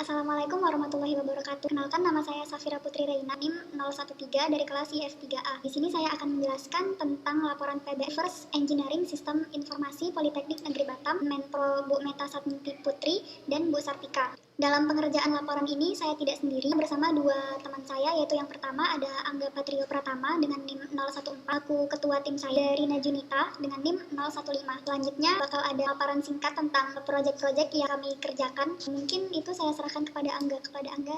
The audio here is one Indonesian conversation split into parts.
Assalamualaikum warahmatullahi wabarakatuh. Kenalkan, nama saya Safira Putri Reina, NIM 013 dari kelas IF3A. Di sini saya akan menjelaskan tentang laporan PB First Engineering Sistem Informasi Politeknik Negeri Batam, Menpro Bu Meta Satniti Putri dan Bu Sartika. Dalam pengerjaan laporan ini saya tidak sendiri, bersama dua teman saya, yaitu yang pertama ada Angga Patrio Pratama dengan NIM 014, aku ketua tim saya Rina Junita dengan NIM 015. Selanjutnya bakal ada laporan singkat tentang proyek-proyek yang kami kerjakan. Mungkin itu saya serahkan kepada Angga.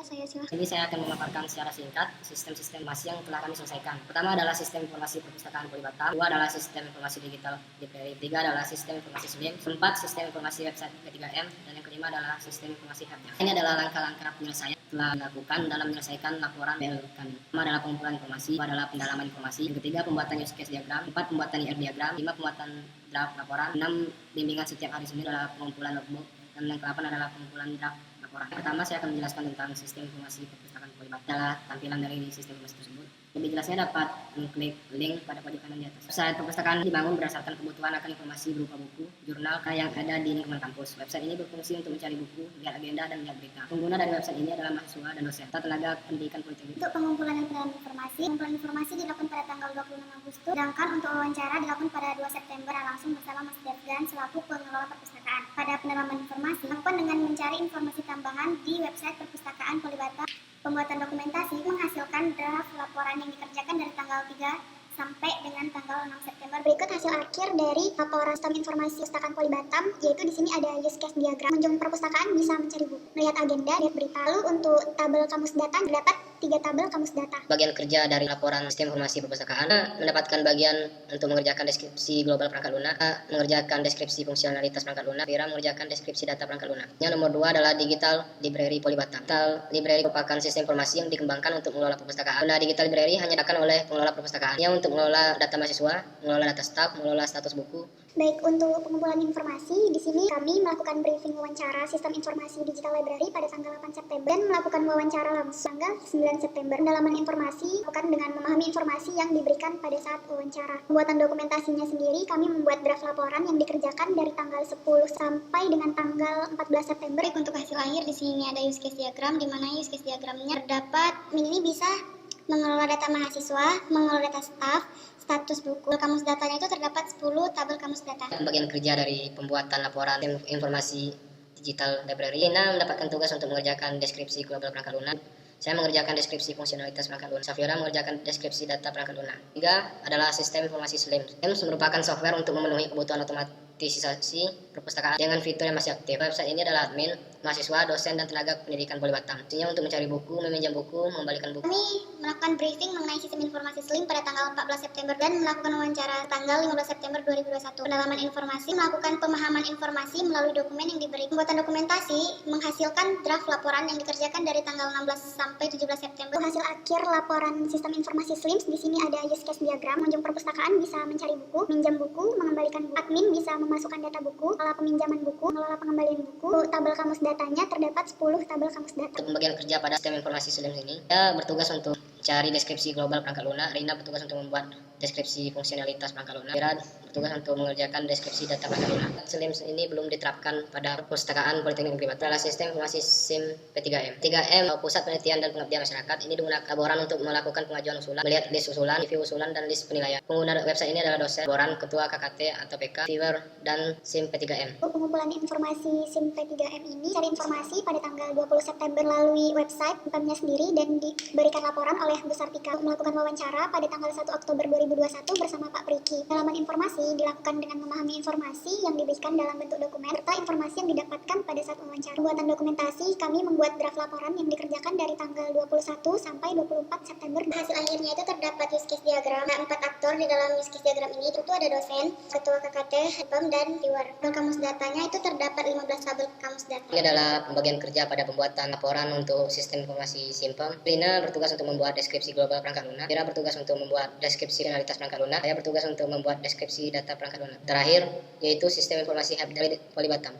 Saya silakan. Ini saya akan memaparkan secara singkat sistem-sistem informasi yang telah kami selesaikan. Pertama adalah sistem informasi perpustakaan Polibatam, 2 adalah sistem informasi digital DPRI, 3 adalah sistem informasi SLIM, 4 sistem informasi website P3M, dan yang kelima adalah sistem informasi HAP. Ini adalah langkah-langkah penyelesaian telah dilakukan dalam menyelesaikan laporan BL kami. Pertama adalah pengumpulan informasi, kedua adalah pendalaman informasi, yang ketiga pembuatan use case diagram, 4 pembuatan IR diagram, 5 pembuatan draft laporan, 6 bimbingan setiap hari Senin adalah pengumpulan logbook, dan yang ke-8 adalah pengumpulan draft laporan. Pertama saya akan menjelaskan tentang sistem informasi perpustakaan Polibatam. Adalah tampilan dari sistem informasi tersebut. Lebih jelasnya dapat mengklik link pada pojok kanan di atas. Website perpustakaan dibangun berdasarkan kebutuhan akan informasi berupa buku, jurnal, yang ada di lingkungan kampus. Website ini berfungsi untuk mencari buku, lihat agenda, dan lihat berita. Pengguna dari website ini adalah mahasiswa dan dosen atau tenaga pendidikan politeknik. Untuk pengumpulan dan pendalaman pengumpulan informasi dilakukan pada tanggal 26 Agustus, sedangkan untuk wawancara dilakukan pada 2 September langsung bersama Mas Devgan selaku pengelola perpustakaan. Pada pendalaman informasi dilakukan dengan mencari informasi tambahan di website perpustakaan Polibatam. Pembuatan dokumentasi menghasilkan draft laporan yang dikerjakan dari tanggal 3 sampai dengan tanggal 6 September. Berikut hasil akhir dari laporan sistem informasi perpustakaan Polibatam, yaitu di sini ada use case diagram. Pengunjung perpustakaan bisa mencari buku, melihat agenda, lihat berita. Lalu untuk tabel kamus data terdapat 3 tabel kamus data. Bagian kerja dari laporan sistem informasi perpustakaan mendapatkan bagian untuk mengerjakan deskripsi global perangkat lunak, mengerjakan deskripsi fungsionalitas perangkat lunak, Vira mengerjakan deskripsi data perangkat lunak. Yang nomor 2 adalah Digital Library Polibatam. Digital Library merupakan sistem informasi yang dikembangkan untuk mengelola perpustakaan. Guna Digital Library hanya digunakan oleh pengelola perpustakaan yang untuk mengelola data mahasiswa, mengelola data staf, mengelola status buku. Baik, untuk pengumpulan informasi, di sini kami melakukan briefing wawancara sistem informasi digital library pada tanggal 8 September dan melakukan wawancara langsung tanggal 9 September. Pendalaman informasi bukan dengan memahami informasi yang diberikan pada saat wawancara. Pembuatan dokumentasinya sendiri, kami membuat draft laporan yang dikerjakan dari tanggal 10 sampai dengan tanggal 14 September. Baik, untuk hasil akhir di sini ada use case diagram, di mana use case diagramnya terdapat. Ini bisa mengelola data mahasiswa, mengelola data staf, status buku. Kamus datanya itu terdapat 10 tabel kamus data. Bagian kerja dari pembuatan laporan informasi digital library, Rina mendapatkan tugas untuk mengerjakan deskripsi global perangkat lunak. Saya mengerjakan deskripsi fungsionalitas perangkat lunak. Safira mengerjakan deskripsi data perangkat lunak. 3 adalah sistem informasi SLIM. SLIM merupakan software untuk memenuhi kebutuhan otomatisasi perpustakaan dengan fitur yang masih aktif. Website ini adalah admin, mahasiswa, dosen, dan tenaga pendidikan Polibatam. Fungsinya untuk mencari buku, meminjam buku, mengembalikan buku. Kami melakukan briefing mengenai sistem informasi SLIM pada tanggal 14 September dan melakukan wawancara tanggal 15 September 2021. Pendalaman informasi melakukan pemahaman informasi melalui dokumen yang diberi. Pembuatan dokumentasi menghasilkan draft laporan yang dikerjakan dari tanggal 16 sampai 17 September. Hasil akhir laporan sistem informasi SLIM, di sini ada use case diagram. Pengunjung perpustakaan bisa mencari buku, minjam buku, mengembalikan buku. Admin bisa memasukkan data buku, mengelola peminjaman buku, mengelola pengembalian buku. Tabel kamus datanya terdapat 10 tabel kamus data. Untuk pembagian kerja pada sistem informasi SLIM ini, saya bertugas untuk cari deskripsi global perangkat lunak, Rina bertugas untuk membuat deskripsi fungsionalitas perangkat lunak, Vira bertugas untuk mengerjakan deskripsi data perangkat lunak. SLIM ini belum diterapkan pada perpustakaan Politeknik Negeri Batam. Adalah sistem informasi SIM P3M. 3M Pusat Penelitian dan Pengabdian Masyarakat. Ini digunakan laporan untuk melakukan pengajuan usulan, melihat list usulan, review usulan, dan list penilaian. Pengguna website ini adalah dosen, laporan, ketua KKT atau PK, viewer, dan SIM P3M. Pengumpulan informasi SIM P3M ini cari informasi pada tanggal 20 September melalui website bukannya sendiri dan diberikan laporan oleh Bu Sartika. Melakukan wawancara pada tanggal 1 Oktober 2021 bersama Pak Priki. Dalaman informasi dilakukan dengan memahami informasi yang diberikan dalam bentuk dokumen serta informasi yang didapatkan pada saat wawancara. Pembuatan dokumentasi, kami membuat draft laporan yang dikerjakan dari tanggal 21 sampai 24 September. Hasil akhirnya itu terdapat use case diagram. Ada 4 aktor di dalam use case diagram ini. Itu ada dosen, ketua KKT, HPM, dan viewer. Kamus datanya itu terdapat 15 tabel kamus data. Ini adalah pembagian kerja pada pembuatan laporan untuk sistem informasi SIMPEM. Rina bertugas untuk membuat deskripsi global perangkat lunak. Vira bertugas untuk membuat deskripsi finalitas perangkat lunak. Saya bertugas untuk membuat deskripsi data perangkat lunak. Terakhir, yaitu sistem informasi HAP dari Polibatam.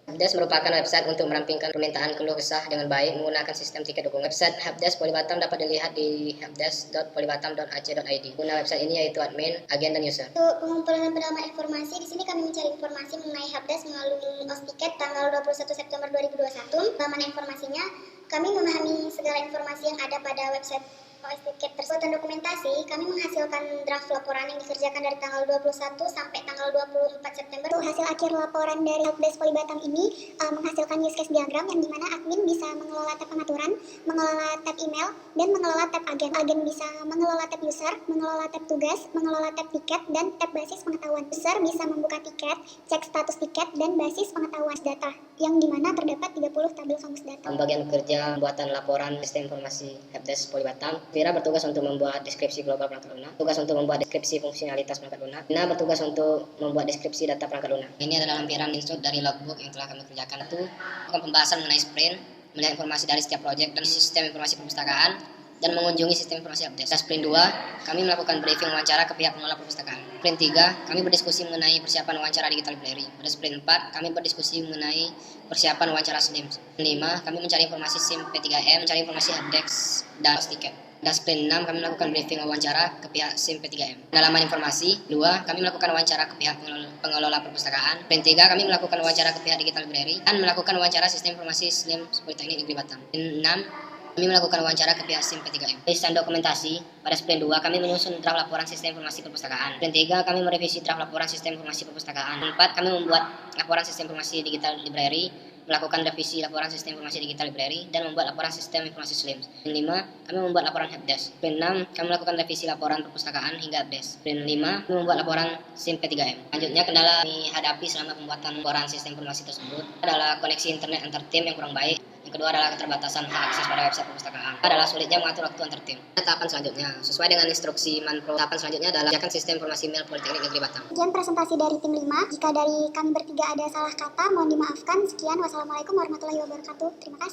Helpdesk merupakan website untuk merampingkan permintaan keluh kesah dengan baik menggunakan sistem tiket dukungan. Website Helpdesk Poli Batam dapat dilihat di helpdesk.polibatam.ac.id. Guna website ini yaitu admin, agen, dan user. Untuk pengumpulan dan pendalaman informasi, di sini kami mencari informasi mengenai Helpdesk melalui OSTiket tanggal 21 September 2021. Pendalaman informasinya, kami memahami segala informasi yang ada pada website OSTiket tersebut. Dan dokumentasi, kami menghasilkan draft laporan yang dikerjakan dari tanggal 21 sampai tanggal 24 September. Hasil akhir laporan dari Helpdesk Poli Batam ini menghasilkan use case diagram yang dimana admin bisa mengelola tab pengaturan, mengelola tab email, dan mengelola tab agen. Agen bisa mengelola tab user, mengelola tab tugas, mengelola tab tiket, dan tab basis pengetahuan. User bisa membuka tiket, cek status tiket, dan basis pengetahuan data, yang dimana terdapat 30 tabel kamus data. Bagian kerja pembuatan laporan sistem informasi Helpdesk Poli Batam. Vira bertugas untuk membuat deskripsi global perangkat lunak, tugas untuk membuat deskripsi fungsionalitas perangkat lunak. Ina bertugas untuk membuat deskripsi data perangkat lunak. Ini adalah lampiran insert dari logbook yang telah kami kerjakan. Itu pembahasan mengenai sprint, melihat informasi dari setiap proyek dan sistem informasi perpustakaan, dan mengunjungi sistem informasi Helpdesk. Sprint 2, kami melakukan briefing wawancara ke pihak pengelola perpustakaan. Sprint 3, kami berdiskusi mengenai persiapan wawancara digital library. Pada sprint 4, kami berdiskusi mengenai persiapan wawancara SLIM. Sprint 5, kami mencari informasi SIM P3M, mencari informasi Helpdesk dan tiket. Dan sprint 6, kami melakukan briefing wawancara ke pihak SIM P3M. Pendalaman informasi 2, kami melakukan wawancara ke pihak pengelola perpustakaan. Sprint 3, kami melakukan wawancara ke pihak digital library dan melakukan wawancara sistem informasi SLIM Politeknik Negeri Batam. Sprint 6, kami melakukan wawancara ke pihak SIM P3M. Tulisan dokumentasi, pada sprint 2 kami menyusun draft laporan sistem informasi perpustakaan. Sprint 3 kami merevisi draft laporan sistem informasi perpustakaan. 4 kami membuat laporan sistem informasi digital library, melakukan revisi laporan sistem informasi digital library, dan membuat laporan sistem informasi SLIM. Sprint 5 kami membuat laporan Helpdesk. Sprint 6 kami melakukan revisi laporan perpustakaan hingga Helpdesk. Sprint 5 kami membuat laporan SIM P3M. Selanjutnya kendala kami hadapi selama pembuatan laporan sistem informasi tersebut adalah koneksi internet antar tim yang kurang baik. Yang kedua adalah keterbatasan hak akses pada website perpustakaan. Adalah sulitnya mengatur waktu antar tim. Tahapan selanjutnya, sesuai dengan instruksi Manpro, tahapan selanjutnya adalah kerjakan sistem informasi mail Politeknik Negeri Batam. Sekian presentasi dari tim 5. Jika dari kami bertiga ada salah kata, mohon dimaafkan. Sekian, wassalamualaikum warahmatullahi wabarakatuh. Terima kasih.